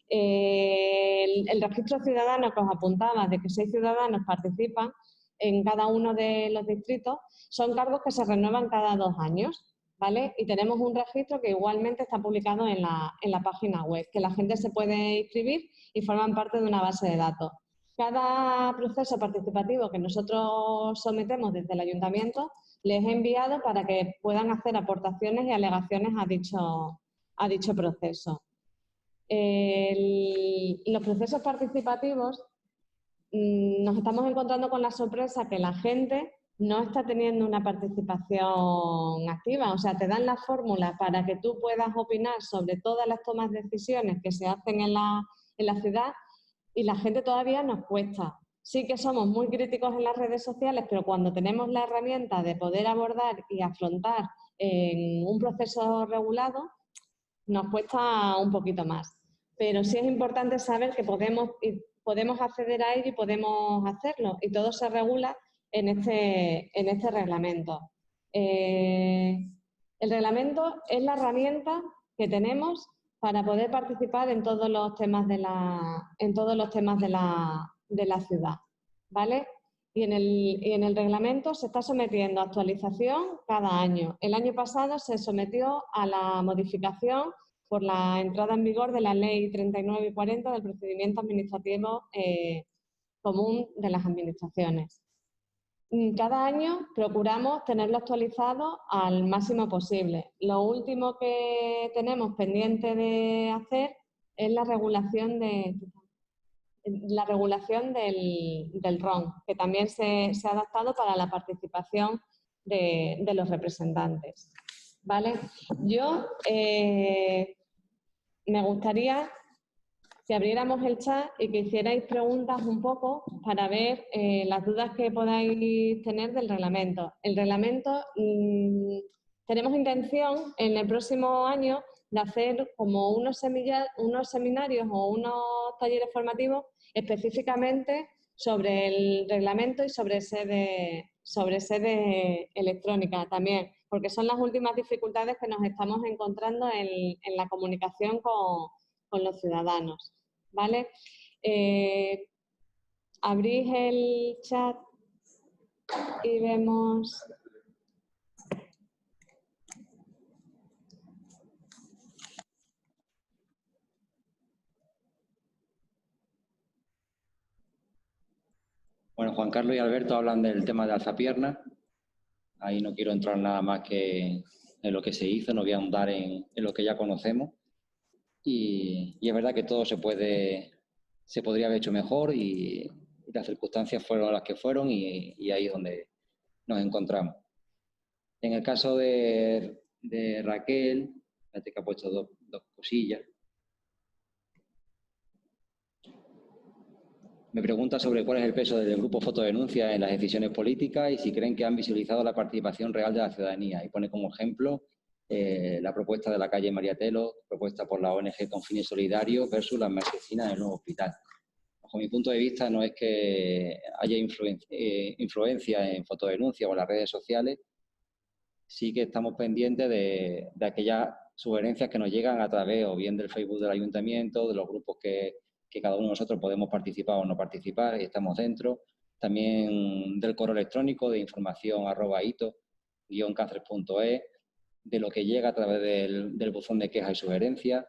Speaker 3: El registro ciudadano que os apuntaba, de que 6 ciudadanos participan en cada uno de los distritos, son cargos que se renuevan cada 2 años, ¿vale? Y tenemos un registro que igualmente está publicado en la página web, que la gente se puede inscribir y forman parte de una base de datos. Cada proceso participativo que nosotros sometemos desde el ayuntamiento les he enviado para que puedan hacer aportaciones y alegaciones a dicho proceso. Los procesos participativos nos estamos encontrando con la sorpresa que la gente no está teniendo una participación activa. O sea, te dan las fórmulas para que tú puedas opinar sobre todas las tomas de decisiones que se hacen en la ciudad y la gente todavía nos cuesta. Sí que somos muy críticos en las redes sociales, pero cuando tenemos la herramienta de poder abordar y afrontar en un proceso regulado, nos cuesta un poquito más. Pero sí es importante saber que podemos acceder a ello y podemos hacerlo. Y todo se regula en este reglamento. El reglamento es la herramienta que tenemos para poder participar en todos los temas de la ciudad, ¿vale? Y en el reglamento se está sometiendo a actualización cada año. El año pasado se sometió a la modificación por la entrada en vigor de la Ley 39 y 40 del procedimiento administrativo común de las administraciones. Cada año procuramos tenerlo actualizado al máximo posible. Lo último que tenemos pendiente de hacer es la regulación del RON, que también se ha adaptado para la participación de los representantes. ¿Vale? Yo me gustaría que abriéramos el chat y que hicierais preguntas un poco para ver las dudas que podáis tener del reglamento. El reglamento, tenemos intención en el próximo año de hacer como unos seminarios o unos talleres formativos específicamente sobre el reglamento y sobre sede electrónica también, porque son las últimas dificultades que nos estamos encontrando en la comunicación con los ciudadanos, ¿vale? Abrís el chat y vemos...
Speaker 2: Bueno, Juan Carlos y Alberto hablan del tema de alzapierna. Ahí no quiero entrar nada más que en lo que se hizo, no voy a ahondar en lo que ya conocemos. Y es verdad que todo se podría haber hecho mejor y las circunstancias fueron las que fueron y ahí es donde nos encontramos. En el caso de Raquel, fíjate que ha puesto dos cosillas. Me pregunta sobre cuál es el peso del grupo Fotodenuncia en las decisiones políticas y si creen que han visibilizado la participación real de la ciudadanía. Y pone como ejemplo la propuesta de la calle Mariatelo, propuesta por la ONG con fines solidarios versus las marquesinas del nuevo hospital. Bajo mi punto de vista, no es que haya influencia en Fotodenuncia o en las redes sociales, sí que estamos pendientes de aquellas sugerencias que nos llegan a través o bien del Facebook del Ayuntamiento, de los grupos que cada uno de nosotros podemos participar o no participar y estamos dentro. También del correo electrónico de información@ito-cáceres.es, de lo que llega a través del buzón de quejas y sugerencias.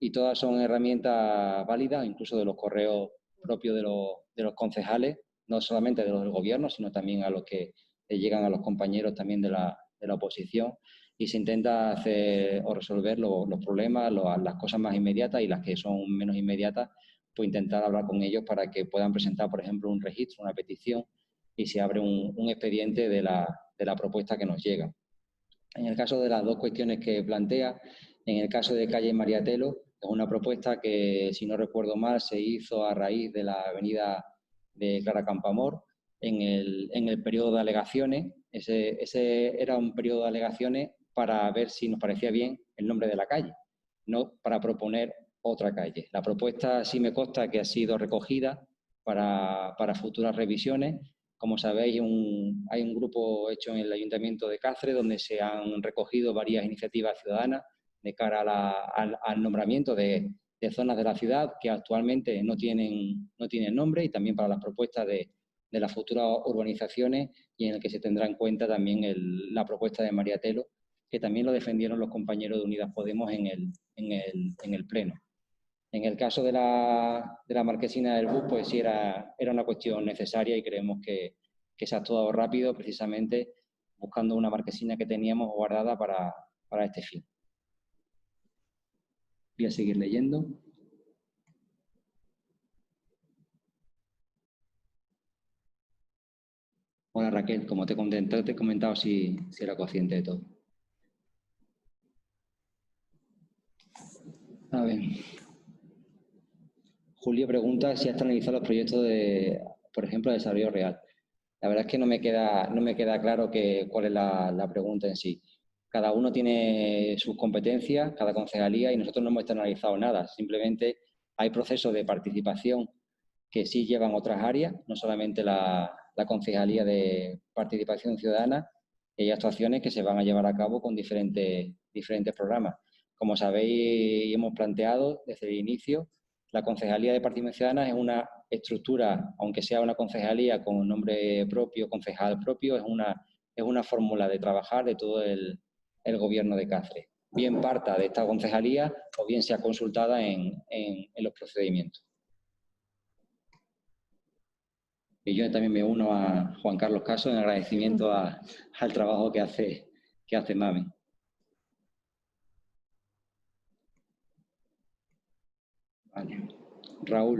Speaker 2: Y todas son herramientas válidas, incluso de los correos propios de los concejales, no solamente de los del gobierno, sino también a los que llegan a los compañeros también de la oposición. Y se intenta hacer o resolver los problemas, las cosas más inmediatas y las que son menos inmediatas, pues intentar hablar con ellos para que puedan presentar, por ejemplo, un registro, una petición y se abre un expediente de la propuesta que nos llega. En el caso de las dos cuestiones que plantea, en el caso de calle Mariatelo, es una propuesta que, si no recuerdo mal, se hizo a raíz de la avenida de Clara Campoamor en el periodo de alegaciones. Ese era un periodo de alegaciones para ver si nos parecía bien el nombre de la calle, no para proponer otra calle. La propuesta sí me consta que ha sido recogida para futuras revisiones. Como sabéis, hay un grupo hecho en el Ayuntamiento de Cáceres donde se han recogido varias iniciativas ciudadanas de cara al nombramiento de zonas de la ciudad que actualmente no tienen nombre, y también para las propuestas de las futuras urbanizaciones, y en el que se tendrá en cuenta también la propuesta de Mariatelo, que también lo defendieron los compañeros de Unidas Podemos en el Pleno. En el caso de la marquesina del bus, pues sí era una cuestión necesaria y creemos que se ha actuado rápido, precisamente buscando una marquesina que teníamos guardada para este fin. Voy a seguir leyendo. Hola Raquel, como te he comentado si era consciente de todo. A ver. Julio pregunta si has analizado los proyectos por ejemplo, de desarrollo real. La verdad es que no me queda claro cuál es la pregunta en sí. Cada uno tiene sus competencias, cada concejalía, y nosotros no hemos externalizado nada. Simplemente hay procesos de participación que sí llevan otras áreas, no solamente la concejalía de participación ciudadana, y hay actuaciones que se van a llevar a cabo con diferentes programas. Como sabéis y hemos planteado desde el inicio, la Concejalía de Participación Ciudadana es una estructura, aunque sea una concejalía con un nombre propio, concejal propio, es una fórmula de trabajar de todo el Gobierno de Cáceres. Bien parta de esta concejalía o bien sea consultada en los procedimientos. Y yo también me uno a Juan Carlos Caso en agradecimiento al trabajo que hace Mami. Vale. Raúl.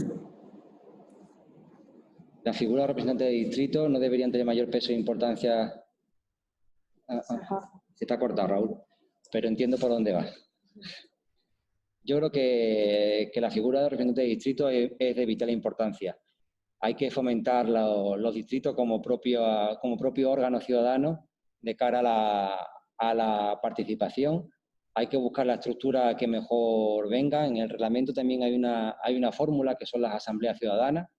Speaker 2: La figura de representante de distrito no deberían tener mayor peso e importancia. Se te ha cortado, Raúl, pero entiendo por dónde vas. yo creo que la figura de representante de distrito es de vital importancia. Hay que fomentar los distritos como propio órgano ciudadano de cara a la participación. Hay que buscar la estructura que mejor venga. En el reglamento también hay una fórmula que son las asambleas ciudadanas,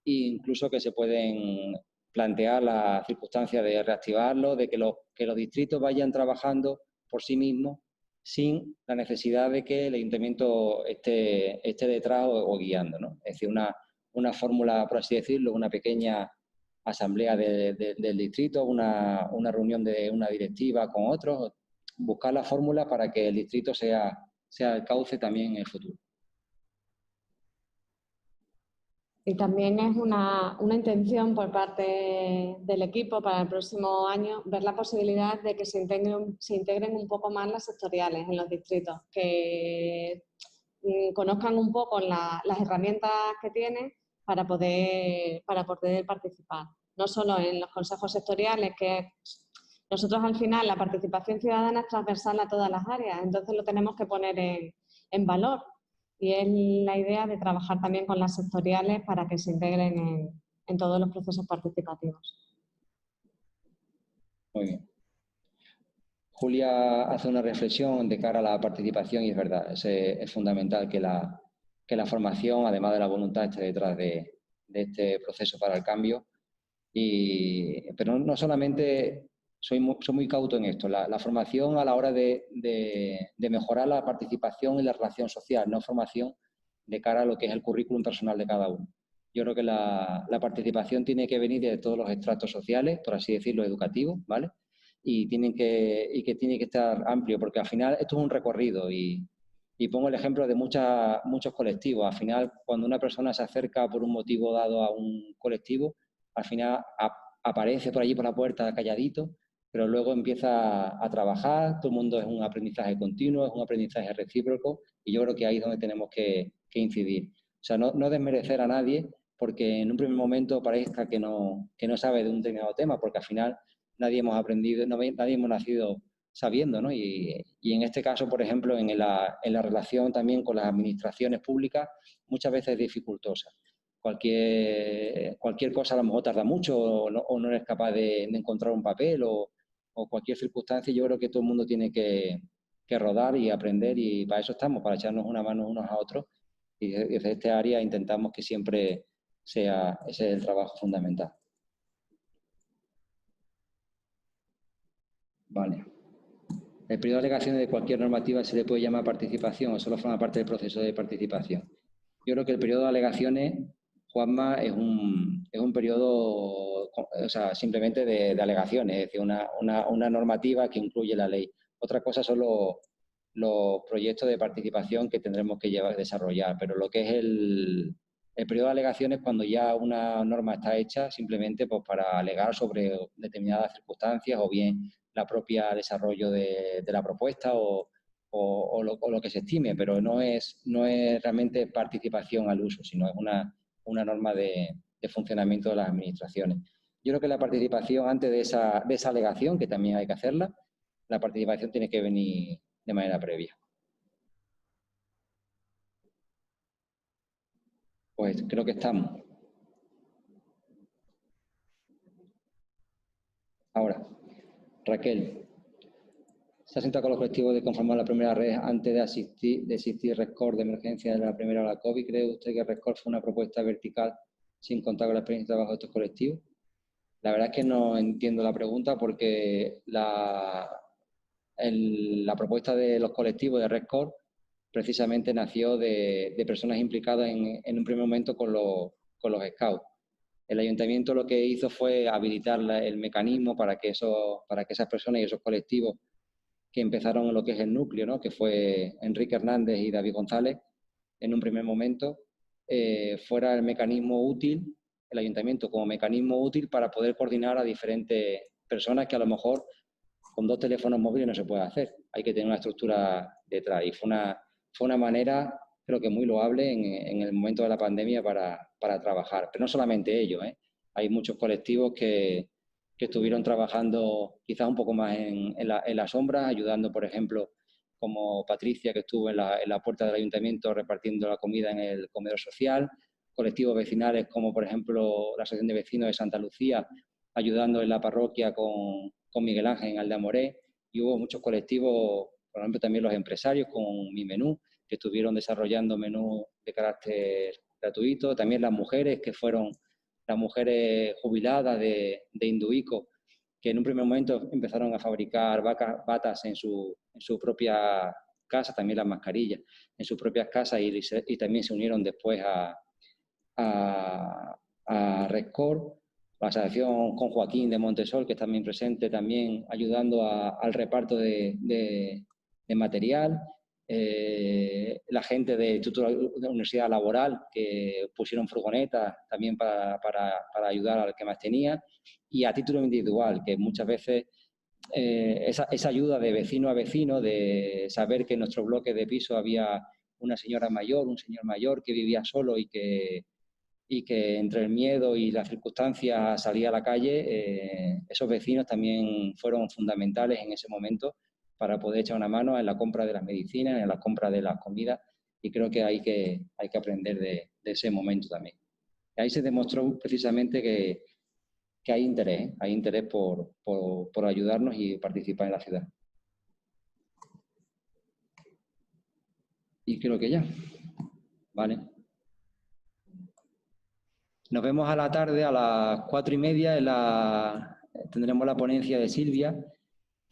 Speaker 2: e incluso que se pueden plantear las circunstancias de reactivarlo, de que los distritos vayan trabajando por sí mismos sin la necesidad de que el ayuntamiento esté detrás o guiando, ¿no? Es decir, una fórmula, por así decirlo, una pequeña asamblea del distrito, una reunión de una directiva con otros, buscar la fórmula para que el distrito sea el cauce también en el futuro.
Speaker 3: Y también es una intención por parte del equipo para el próximo año ver la posibilidad de que se integren un poco más las sectoriales en los distritos, que conozcan un poco las herramientas que tienen para poder participar. No solo en los consejos sectoriales, que nosotros al final la participación ciudadana es transversal a todas las áreas, entonces lo tenemos que poner en valor. Y es la idea de trabajar también con las sectoriales para que se integren en todos los procesos participativos.
Speaker 2: Muy bien. Julia hace una reflexión de cara a la participación y es verdad, es fundamental que la formación, además de la voluntad, esté detrás de este proceso para el cambio. Pero no solamente soy muy cauto en esto, la formación a la hora de mejorar la participación y la relación social, no formación de cara a lo que es el currículum personal de cada uno. Yo creo que la participación tiene que venir de todos los estratos sociales, por así decirlo, educativos, ¿vale? Y tiene que estar amplio, porque al final esto es un recorrido y pongo el ejemplo de muchos colectivos. Al final, cuando una persona se acerca por un motivo dado a un colectivo, al final aparece por allí por la puerta calladito, pero luego empieza a trabajar, todo el mundo es un aprendizaje continuo, es un aprendizaje recíproco y yo creo que ahí es donde tenemos que incidir. O sea, no desmerecer a nadie porque en un primer momento parezca que no sabe de un determinado tema, porque al final nadie hemos aprendido, nadie hemos nacido sabiendo, ¿no? Y en este caso, por ejemplo, en la relación también con las administraciones públicas, muchas veces es dificultosa. Cualquier cosa a lo mejor tarda mucho o no eres capaz de encontrar un papel o cualquier circunstancia. Yo creo que todo el mundo tiene que rodar y aprender y para eso estamos, para echarnos una mano unos a otros y desde este área intentamos que siempre sea ese el trabajo fundamental. Vale. El periodo de alegaciones de cualquier normativa se le puede llamar participación o solo forma parte del proceso de participación. Yo creo que el periodo de alegaciones, Juanma, es un periodo, o sea, simplemente de alegaciones, es decir, una normativa que incluye la ley. Otra cosa son los proyectos de participación que tendremos que desarrollar, pero lo que es el periodo de alegaciones cuando ya una norma está hecha simplemente pues, para alegar sobre determinadas circunstancias o bien la propia desarrollo de la propuesta o lo que se estime, pero no es realmente participación al uso, sino es una norma de funcionamiento de las administraciones. Yo creo que la participación antes de esa alegación, que también hay que hacerla, la participación tiene que venir de manera previa. Pues creo que estamos. Ahora, Raquel, ¿se ha sentado con los colectivos de conformar la primera red antes de existir RedCorp de emergencia de la primera ola COVID? ¿Cree usted que RedCorp fue una propuesta vertical sin contar con la experiencia de trabajo de estos colectivos? La verdad es que no entiendo la pregunta porque la propuesta de los colectivos de RedCorp precisamente nació de personas implicadas en un primer momento con los scouts. El ayuntamiento lo que hizo fue habilitar el mecanismo para que esas personas y esos colectivos que empezaron en lo que es el núcleo, ¿no? Que fue Enrique Hernández y David González, en un primer momento, fuera el mecanismo útil, el ayuntamiento como mecanismo útil para poder coordinar a diferentes personas que a lo mejor con 2 teléfonos móviles no se puede hacer. Hay que tener una estructura detrás. Y fue una manera, creo que muy loable en el momento de la pandemia para trabajar. Pero no solamente ellos, ¿eh? Hay muchos colectivos que estuvieron trabajando quizás un poco más en la sombra, ayudando, por ejemplo, como Patricia, que estuvo en la puerta del ayuntamiento repartiendo la comida en el comedor social, colectivos vecinales como, por ejemplo, la Asociación de Vecinos de Santa Lucía, ayudando en la parroquia con Miguel Ángel en Aldamoré, y hubo muchos colectivos, por ejemplo, también los empresarios con Mi Menú, que estuvieron desarrollando menús de carácter gratuito, también las mujeres, que fueron las mujeres jubiladas de Induico, que en un primer momento empezaron a fabricar batas en su propia casa, también las mascarillas, en sus propias casas, y también se unieron después a Rescor, la asociación con Joaquín de Montesol, que es también presente, también ayudando al reparto de material, la gente de Instituto de la Universidad Laboral, que pusieron furgonetas también para ayudar al que más tenía, y a título individual, que muchas veces esa ayuda de vecino a vecino, de saber que en nuestro bloque de piso había una señora mayor, un señor mayor que vivía solo y que entre el miedo y las circunstancias salía a la calle, esos vecinos también fueron fundamentales en ese momento para poder echar una mano en la compra de las medicinas, en la compra de las comidas, y creo que hay que aprender de ese momento también. Y ahí se demostró precisamente que hay interés por ayudarnos y participar en la ciudad. Y creo que ya, ¿vale? Nos vemos a la tarde, a las 4:30, tendremos la ponencia de Silvia,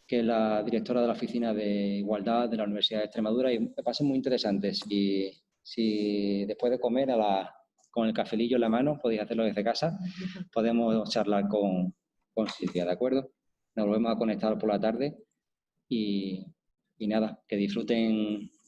Speaker 2: que es la directora de la Oficina de Igualdad de la Universidad de Extremadura, y me parece muy interesante. Si después de comer, con el cafelillo en la mano, podéis hacerlo desde casa, podemos charlar con Silvia, ¿de acuerdo? Nos volvemos a conectar por la tarde y nada, que disfruten